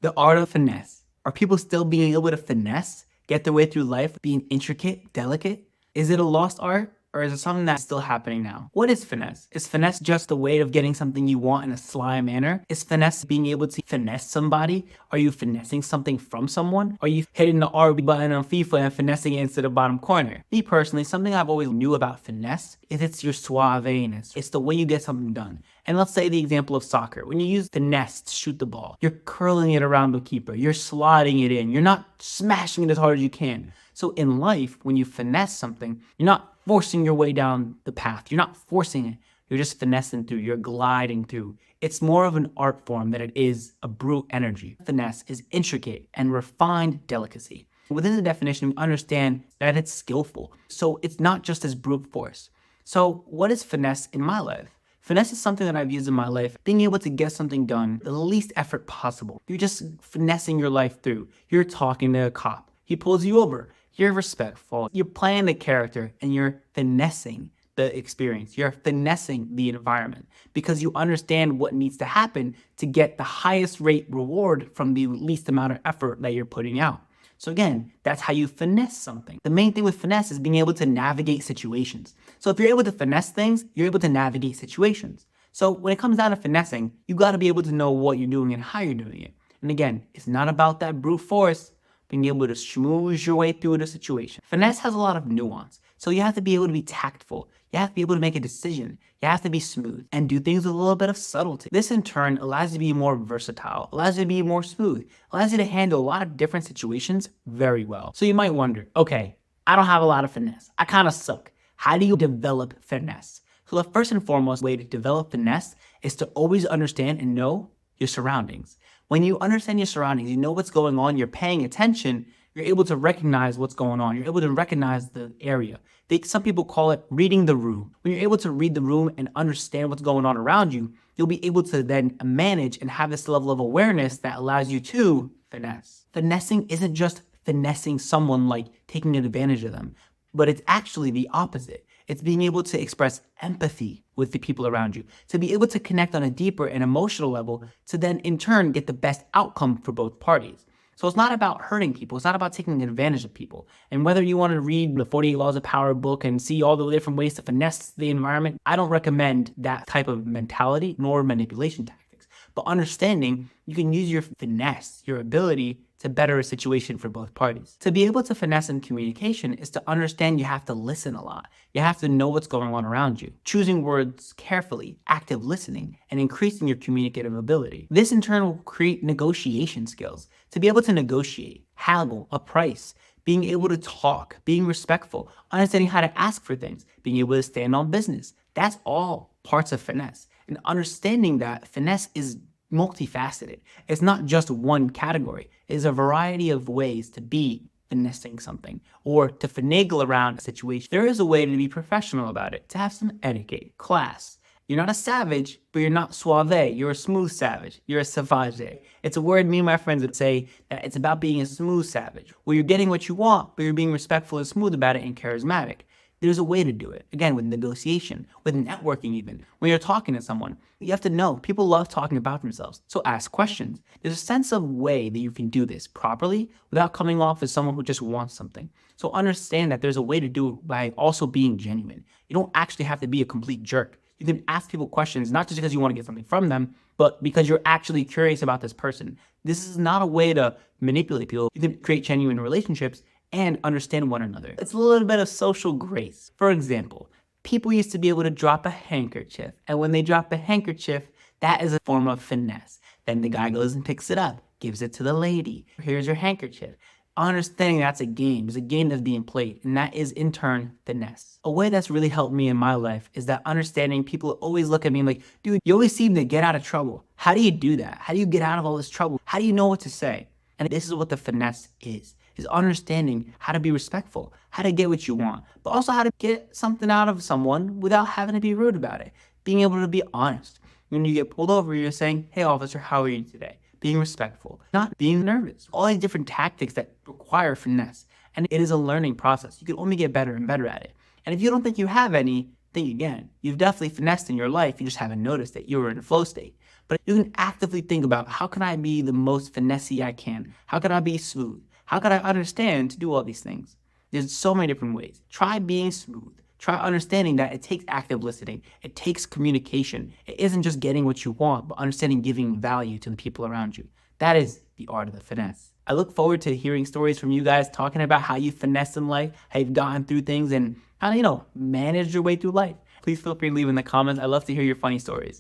The art of finesse. Are people still being able to finesse, get their way through life, being intricate, delicate? Is it a lost art? Or is it something that's still happening now? What is finesse? Is finesse just a way of getting something you want in a sly manner? Is finesse being able to finesse somebody? Are you finessing something from someone? Are you hitting the RB button on FIFA and finessing it into the bottom corner? Me personally, something I've always knew about finesse is it's your suaveness. It's the way you get something done. And let's say the example of soccer. When you use finesse to shoot the ball, you're curling it around the keeper. You're sliding it in. You're not smashing it as hard as you can. So in life, when you finesse something, you're not forcing your way down the path. You're not forcing it. You're just finessing through. You're gliding through. It's more of an art form than it is a brute energy. Finesse is intricate and refined delicacy. Within the definition, we understand that it's skillful. So it's not just as brute force. So what is finesse in my life? Finesse is something that I've used in my life, being able to get something done, the least effort possible. You're just finessing your life through. You're talking to a cop. He pulls you over. You're respectful. You're playing the character and you're finessing the experience. You're finessing the environment because you understand what needs to happen to get the highest rate reward from the least amount of effort that you're putting out. So again, that's how you finesse something. The main thing with finesse is being able to navigate situations. So if you're able to finesse things, you're able to navigate situations. So when it comes down to finessing, you got to be able to know what you're doing and how you're doing it. And again, it's not about that brute force, being able to schmooze your way through the situation. Finesse has a lot of nuance. So you have to be able to be tactful. You have to be able to make a decision. You have to be smooth and do things with a little bit of subtlety. This in turn allows you to be more versatile, allows you to be more smooth, allows you to handle a lot of different situations very well. So you might wonder, okay, I don't have a lot of finesse. I kind of suck. How do you develop finesse? So the first and foremost way to develop finesse is to always understand and know your surroundings. When you understand your surroundings, you know what's going on, you're paying attention, you're able to recognize what's going on. You're able to recognize the area. Some people call it reading the room. When you're able to read the room and understand what's going on around you, you'll be able to then manage and have this level of awareness that allows you to finesse. Finessing isn't just finessing someone like taking advantage of them, but it's actually the opposite. It's being able to express empathy with the people around you, to be able to connect on a deeper and emotional level, to then in turn get the best outcome for both parties. So it's not about hurting people. It's not about taking advantage of people. And whether you want to read the 48 Laws of Power book and see all the different ways to finesse the environment, I don't recommend that type of mentality nor manipulation tactics. But understanding you can use your finesse, your ability to better a situation for both parties. To be able to finesse in communication is to understand you have to listen a lot. You have to know what's going on around you. Choosing words carefully, active listening, and increasing your communicative ability. This in turn will create negotiation skills. To be able to negotiate, haggle a price, being able to talk, being respectful, understanding how to ask for things, being able to stand on business. That's all parts of finesse. And understanding that finesse is multifaceted. It's not just one category. It's a variety of ways to be finessing something or to finagle around a situation. There is a way to be professional about it, to have some etiquette, class. You're not a savage, but you're not suave. You're a smooth savage. You're a savage. It's a word me and my friends would say that it's about being a smooth savage, where you're getting what you want, but you're being respectful and smooth about it and charismatic. There's a way to do it. Again, with negotiation, with networking even. When you're talking to someone, you have to know people love talking about themselves. So ask questions. There's a sense of way that you can do this properly without coming off as someone who just wants something. So understand that there's a way to do it by also being genuine. You don't actually have to be a complete jerk. You can ask people questions, not just because you want to get something from them, but because you're actually curious about this person. This is not a way to manipulate people. You can create genuine relationships and understand one another. It's a little bit of social grace. For example, people used to be able to drop a handkerchief, and when they drop a handkerchief, that is a form of finesse. Then the guy goes and picks it up, gives it to the lady. Here's your handkerchief. Understanding that's a game. There's a game that's being played, and that is in turn finesse. A way that's really helped me in my life is that understanding people always look at me like, dude, you always seem to get out of trouble. How do you do that? How do you get out of all this trouble? How do you know what to say? And this is what the finesse is understanding how to be respectful, how to get what you want, but also how to get something out of someone without having to be rude about it. Being able to be honest. When you get pulled over, you're saying, hey officer, how are you today? Being respectful, not being nervous. All these different tactics that require finesse. And it is a learning process. You can only get better and better at it. And if you don't think you have any, think again. You've definitely finessed in your life. You just haven't noticed it. You were in a flow state. But you can actively think about, how can I be the most finessey I can? How can I be smooth? How can I understand to do all these things? There's so many different ways. Try being smooth. Try understanding that it takes active listening. It takes communication. It isn't just getting what you want, but understanding giving value to the people around you. That is the art of the finesse. I look forward to hearing stories from you guys talking about how you finesse in life, how you've gotten through things, and how to, manage your way through life. Please feel free to leave in the comments. I love to hear your funny stories.